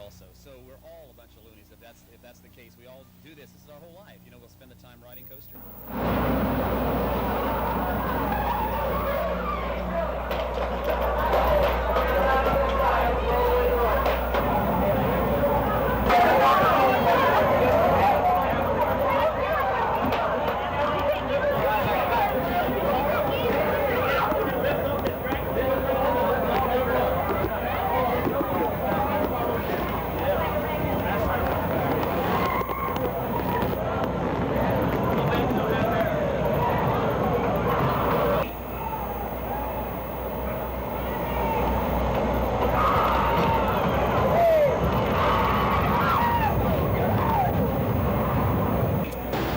also. So we're all a bunch of loonies if that's the case. We all do this. This is our whole life. You know, we'll spend the time riding coaster.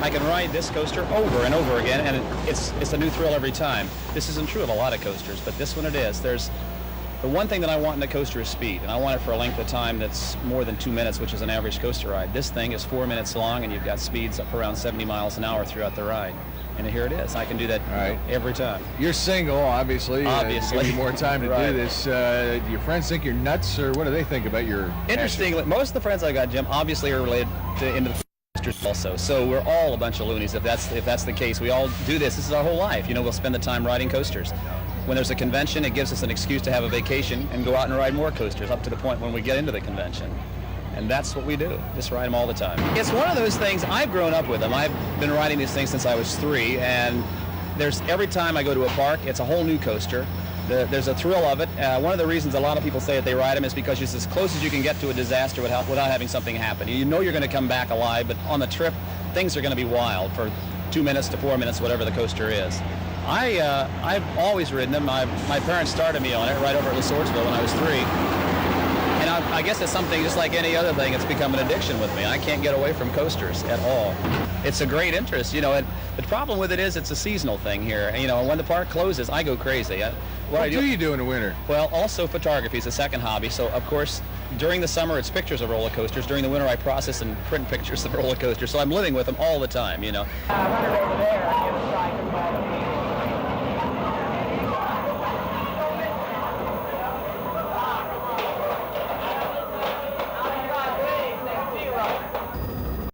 I can ride this coaster over and over again, and it's a new thrill every time. This isn't true of a lot of coasters, but this one it is. There's the one thing that I want in a coaster is speed, and I want it for a length of time that's more than 2 minutes, which is an average coaster ride. This thing is 4 minutes long, and you've got speeds up around 70 miles an hour throughout the ride. And here it is. I can do that every time. You're single, obviously. Obviously. Give you more time to Right. do this. Do your friends think you're nuts, or what do they think about your Interestingly, most of the friends I got, Jim, obviously are related to into the coasters also. So we're all a bunch of loonies if that's the case. We all do this. This is our whole life. You know, we'll spend the time riding coasters. When there's a convention, it gives us an excuse to have a vacation and go out and ride more coasters up to the point when we get into the convention. And that's what we do, just ride them all the time. It's one of those things, I've grown up with them. I've been riding these things since I was 3, and every time I go to a park, it's a whole new coaster. There's a thrill of it. One of the reasons a lot of people say that they ride them is because it's as close as you can get to a disaster without having something happen. You know you're going to come back alive, but on the trip, things are going to be wild for 2 minutes to 4 minutes, whatever the coaster is. I've always ridden them. My parents started me on it right over at Le Swordsville when I was 3. And I guess it's something just like any other thing. It's become an addiction with me. I can't get away from coasters at all. It's a great interest, you know. And the problem with it is it's a seasonal thing here. And, you know, when the park closes, I go crazy. What do you do in the winter? Well, also photography is a second hobby. So, of course, during the summer, it's pictures of roller coasters. During the winter, I process and print pictures of roller coasters. So I'm living with them all the time, you know.